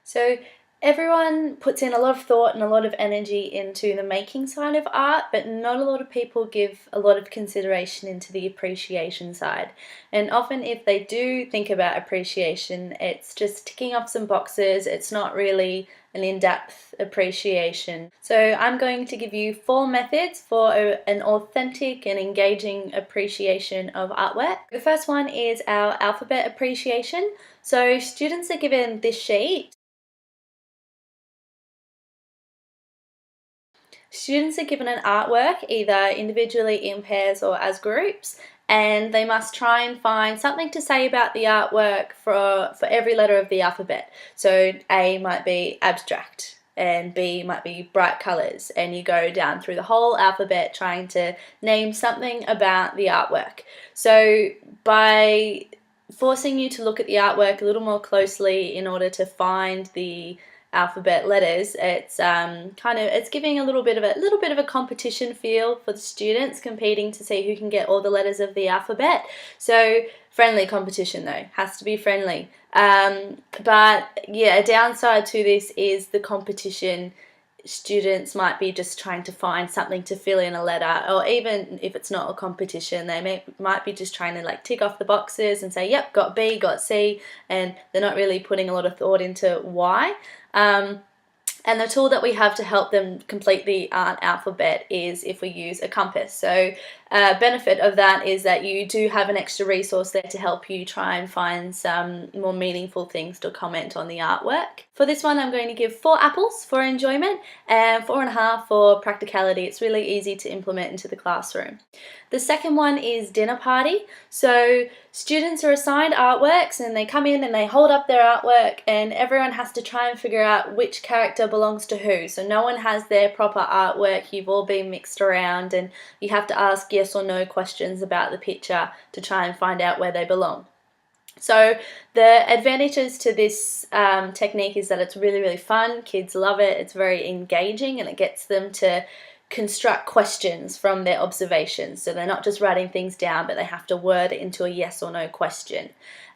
So everyone puts in a lot of thought and a lot of energy into the making side of art, but not a lot of people give a lot of consideration into the appreciation side. And often if they do think about appreciation, it's just ticking off some boxes. It's not really an in-depth appreciation. So I'm going to give you 4 methods for an authentic and engaging appreciation of artwork. The first one is our alphabet appreciation. So students are given this sheet. Students are given an artwork, either individually, in pairs, or as groups, and they must try and find something to say about the artwork for every letter of the alphabet. So A might be abstract, and B might be bright colours, and you go down through the whole alphabet trying to name something about the artwork. So by forcing you to look at the artwork a little more closely in order to find the alphabet letters, it's giving a little bit of a competition feel for the students, competing to see who can get all the letters of the alphabet. So friendly competition though, has to be friendly. But yeah, a downside to this is the competition. Students might be just trying to find something to fill in a letter, or even if it's not a competition, they might be just trying to like tick off the boxes and say, yep, got B, got C, and they're not really putting a lot of thought into why. And the tool that we have to help them complete the art alphabet is if we use a compass. So benefit of that is that you do have an extra resource there to help you try and find some more meaningful things to comment on the artwork. For this one, I'm going to give 4 apples for enjoyment and 4.5 for practicality. It's really easy to implement into the classroom. The second one is dinner party. So students are assigned artworks and they come in and they hold up their artwork, and everyone has to try and figure out which character belongs to who. So no one has their proper artwork. You've all been mixed around, and you have to ask yes or no questions about the picture to try and find out where they belong. So the advantages to this technique is that it's really, really fun. Kids love it. It's very engaging, and it gets them to construct questions from their observations. So they're not just writing things down, but they have to word it into a yes or no question.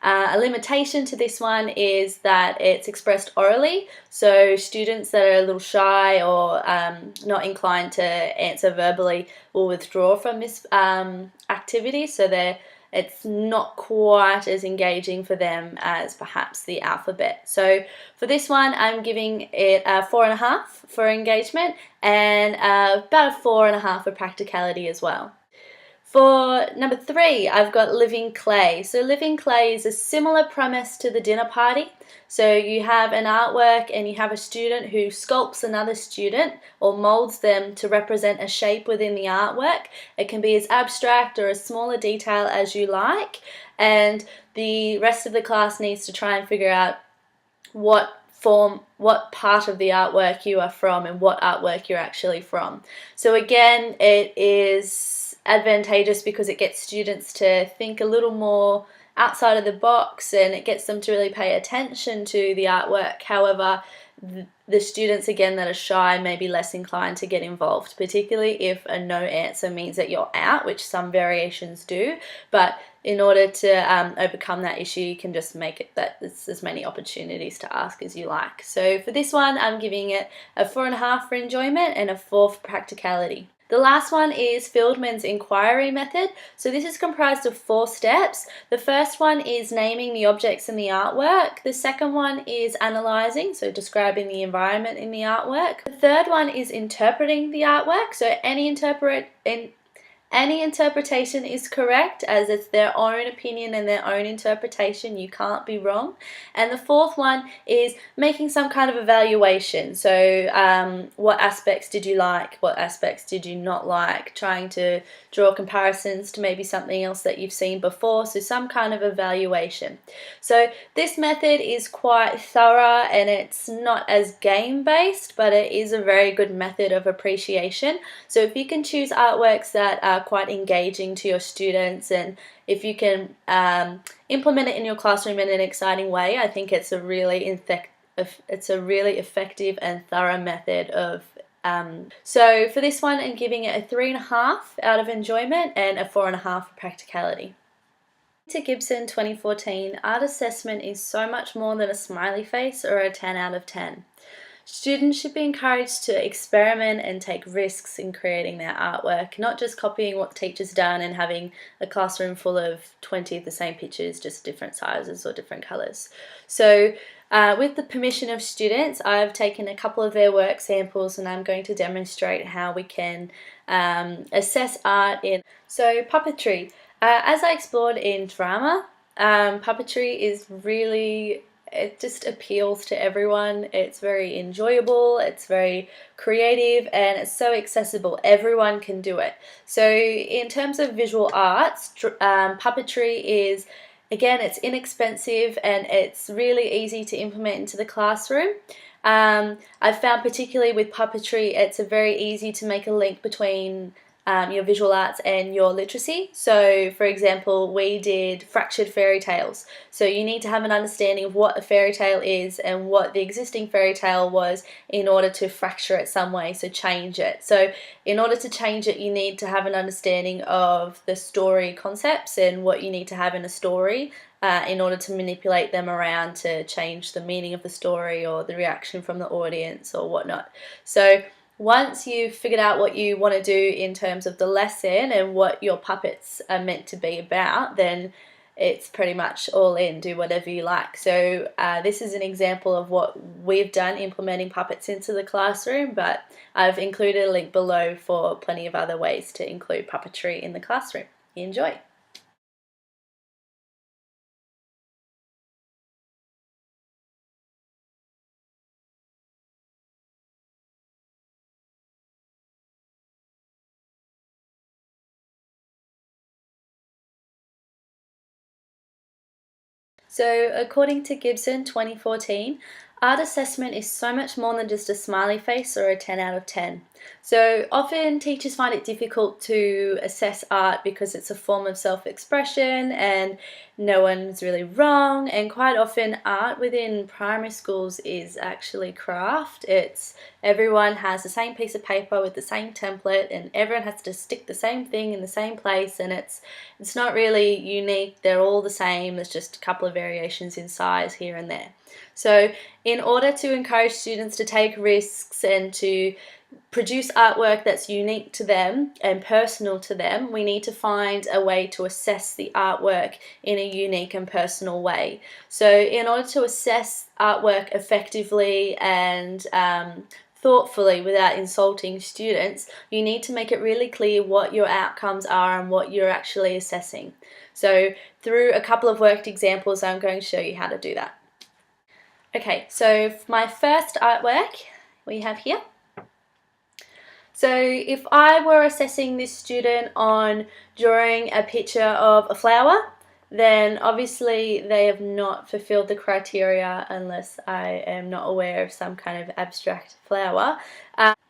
A limitation to this one is that it's expressed orally, so students that are a little shy or not inclined to answer verbally will withdraw from this activity, so it's not quite as engaging for them as perhaps the alphabet. So for this one, I'm giving it a 4.5 for engagement and about a 4.5 for practicality as well. For number 3, I've got living clay. So living clay is a similar premise to the dinner party. So you have an artwork and you have a student who sculpts another student or molds them to represent a shape within the artwork. It can be as abstract or as small a detail as you like, and the rest of the class needs to try and figure out what part of the artwork you are from and what artwork you're actually from. So again, it is advantageous because it gets students to think a little more outside of the box, and it gets them to really pay attention to the artwork. However, the students, again, that are shy may be less inclined to get involved, particularly if a no answer means that you're out, which some variations do. But in order to overcome that issue, you can just make it that there's as many opportunities to ask as you like. So for this one, I'm giving it a 4.5 for enjoyment and a 4 for practicality. The last one is Fillmans Inquiry method. So this is comprised of 4 steps. The first one is naming the objects in the artwork. The second one is analysing, so describing the environment in the artwork. The third one is interpreting the artwork. So any interpretation is correct, as it's their own opinion and their own interpretation. You can't be wrong. And the fourth one is making some kind of evaluation. So what aspects did you like? What aspects did you not like? Trying to draw comparisons to maybe something else that you've seen before. So some kind of evaluation. So this method is quite thorough, and it's not as game-based, but it is a very good method of appreciation. So if you can choose artworks that are quite engaging to your students, and if you can implement it in your classroom in an exciting way, I think it's a really effective and thorough method of so for this one, I'm giving it a 3.5 out of enjoyment and a 4.5 for practicality. To Gibson 2014, art assessment is so much more than a smiley face or a 10 out of 10. Students should be encouraged to experiment and take risks in creating their artwork, not just copying what the teacher's done and having a classroom full of 20 of the same pictures, just different sizes or different colours. So with the permission of students, I've taken a couple of their work samples and I'm going to demonstrate how we can assess art in puppetry. As I explored in drama, puppetry is really, it just appeals to everyone. It's very enjoyable, it's very creative, and it's so accessible. Everyone can do it. So in terms of visual arts, puppetry is, again, it's inexpensive and it's really easy to implement into the classroom. I've found particularly with puppetry, it's very easy to make a link between your visual arts and your literacy. So for example, we did fractured fairy tales. So you need to have an understanding of what a fairy tale is and what the existing fairy tale was in order to fracture it some way, so change it. So in order to change it, you need to have an understanding of the story concepts and what you need to have in a story in order to manipulate them around to change the meaning of the story or the reaction from the audience or whatnot. So once you've figured out what you want to do in terms of the lesson and what your puppets are meant to be about, then it's pretty much all in, do whatever you like. So this is an example of what we've done implementing puppets into the classroom, but I've included a link below for plenty of other ways to include puppetry in the classroom. Enjoy! So according to Gibson 2014, art assessment is so much more than just a smiley face or a 10 out of 10. So often teachers find it difficult to assess art because it's a form of self-expression and no one's really wrong, and quite often art within primary schools is actually craft. Everyone has the same piece of paper with the same template and everyone has to stick the same thing in the same place, and it's not really unique. They're all the same. There's just a couple of variations in size here and there. So in order to encourage students to take risks and to produce artwork that's unique to them and personal to them, we need to find a way to assess the artwork in a unique and personal way. So in order to assess artwork effectively and thoughtfully without insulting students, you need to make it really clear what your outcomes are and what you're actually assessing. So through a couple of worked examples, I'm going to show you how to do that. Okay, so my first artwork we have here. So if I were assessing this student on drawing a picture of a flower, then obviously they have not fulfilled the criteria unless I am not aware of some kind of abstract flower.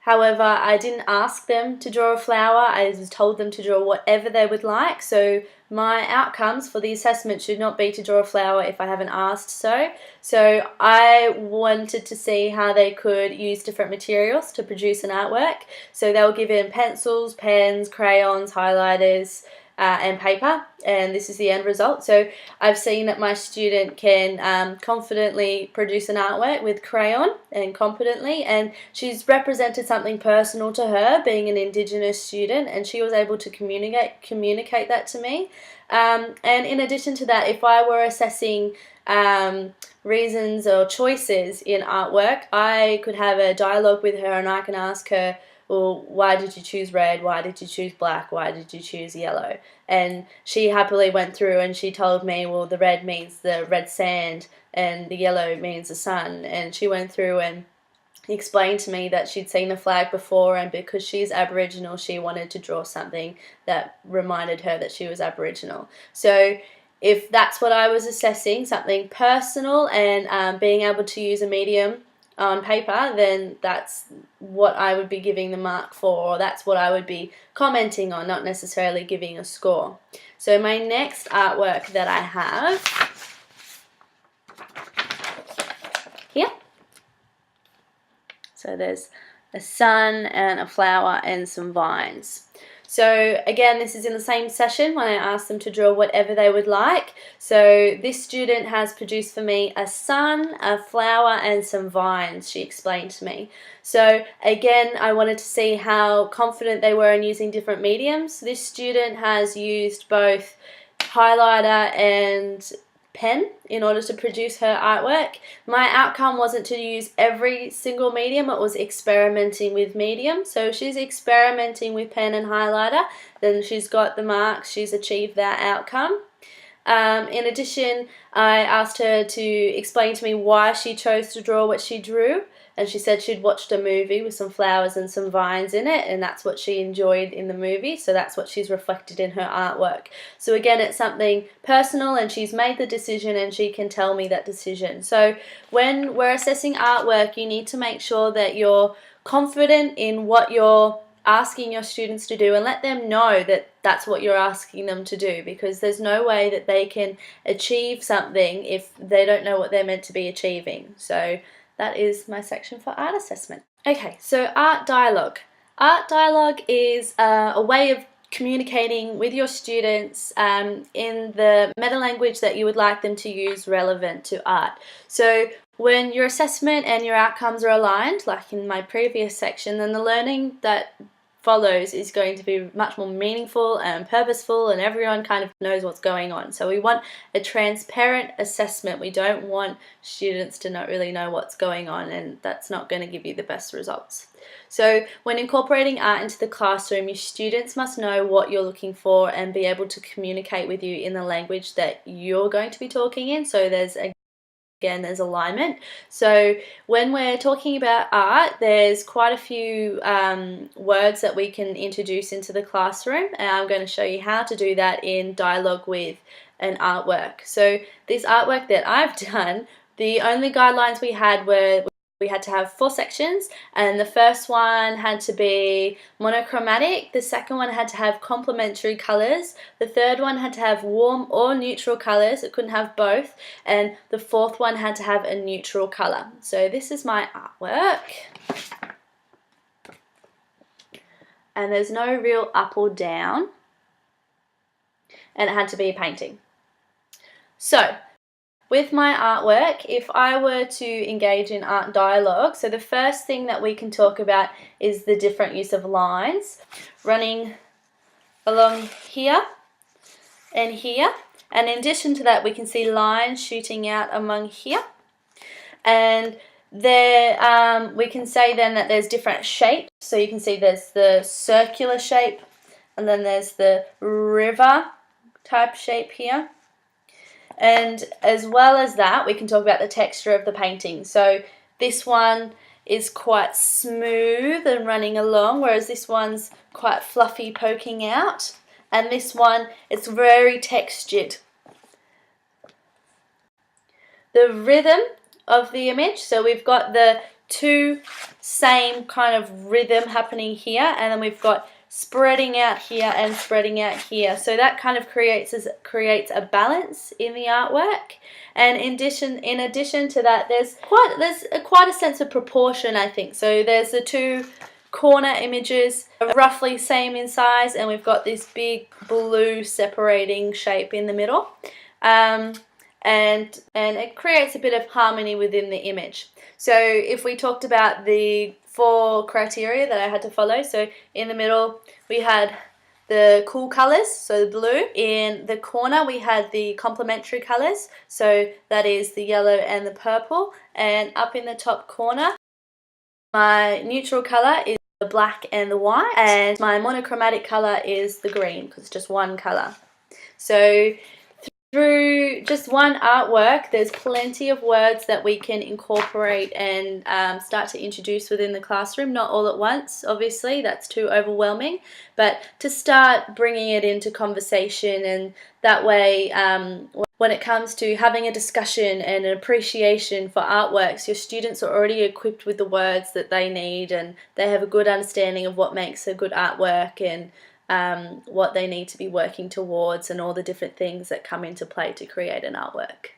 However, I didn't ask them to draw a flower. I just told them to draw whatever they would like. So my outcomes for the assessment should not be to draw a flower if I haven't asked so. So I wanted to see how they could use different materials to produce an artwork. So they were given pencils, pens, crayons, highlighters, and paper, and this is the end result. So I've seen that my student can confidently produce an artwork with crayon and competently, and she's represented something personal to her, being an Indigenous student, and she was able to communicate that to me. And in addition to that, if I were assessing reasons or choices in artwork, I could have a dialogue with her and I can ask her, well, why did you choose red? Why did you choose black? Why did you choose yellow? And she happily went through and she told me, well, the red means the red sand and the yellow means the sun. And she went through and explained to me that she'd seen the flag before, and because she's Aboriginal, she wanted to draw something that reminded her that she was Aboriginal. So if that's what I was assessing, something personal and being able to use a medium on paper, then that's what I would be giving the mark for, or that's what I would be commenting on, not necessarily giving a score. So my next artwork that I have here, so there's a sun and a flower and some vines. So again, this is in the same session when I asked them to draw whatever they would like. So this student has produced for me a sun, a flower and some vines, she explained to me. So again, I wanted to see how confident they were in using different mediums. This student has used both highlighter and pen in order to produce her artwork. My outcome wasn't to use every single medium, it was experimenting with medium. So she's experimenting with pen and highlighter, then she's got the marks, she's achieved that outcome. In addition, I asked her to explain to me why she chose to draw what she drew, and she said she'd watched a movie with some flowers and some vines in it, and that's what she enjoyed in the movie, so that's what she's reflected in her artwork. So again, it's something personal and she's made the decision and she can tell me that decision. So when we're assessing artwork, you need to make sure that you're confident in what you're asking your students to do, and let them know that that's what you're asking them to do, because there's no way that they can achieve something if they don't know what they're meant to be achieving. So that is my section for art assessment. Okay, so art dialogue. Art dialogue is a way of communicating with your students in the meta language that you would like them to use relevant to art. So when your assessment and your outcomes are aligned, like in my previous section, then the learning that follows is going to be much more meaningful and purposeful, and everyone kind of knows what's going on. So we want a transparent assessment. We don't want students to not really know what's going on, and that's not going to give you the best results. So when incorporating art into the classroom, your students must know what you're looking for and be able to communicate with you in the language that you're going to be talking in. So there's alignment. So when we're talking about art, there's quite a few words that we can introduce into the classroom, and I'm going to show you how to do that in dialogue with an artwork. So this artwork that I've done, the only guidelines we had were we had to have 4 sections, and the first one had to be monochromatic, the second one had to have complementary colours, the third one had to have warm or neutral colours, it couldn't have both, and the fourth one had to have a neutral colour. So this is my artwork, and there's no real up or down, and it had to be a painting. So with my artwork, if I were to engage in art dialogue, so the first thing that we can talk about is the different use of lines running along here and here, and in addition to that we can see lines shooting out among here, and there we can say then that there's different shapes. So you can see there's the circular shape, and then there's the river type shape here. And as well as that, we can talk about the texture of the painting. So this one is quite smooth and running along, whereas this one's quite fluffy poking out. And this one, it's very textured. The rhythm of the image, so we've got the two same kind of rhythm happening here, and then we've got spreading out here and spreading out here. So that kind of creates a balance in the artwork. And in addition to that, there's quite a sense of proportion, I think. So there's the two corner images are roughly same in size, and we've got this big blue separating shape in the middle. And it creates a bit of harmony within the image. So if we talked about the 4 criteria that I had to follow, so in the middle we had the cool colours, so the blue. In the corner we had the complementary colours, so that is the yellow and the purple. And up in the top corner, my neutral colour is the black and the white, and my monochromatic colour is the green, because it's just one colour. So through just one artwork, there's plenty of words that we can incorporate and start to introduce within the classroom. Not all at once, obviously, that's too overwhelming, but to start bringing it into conversation, and that way when it comes to having a discussion and an appreciation for artworks, your students are already equipped with the words that they need, and they have a good understanding of what makes a good artwork, and what they need to be working towards, and all the different things that come into play to create an artwork.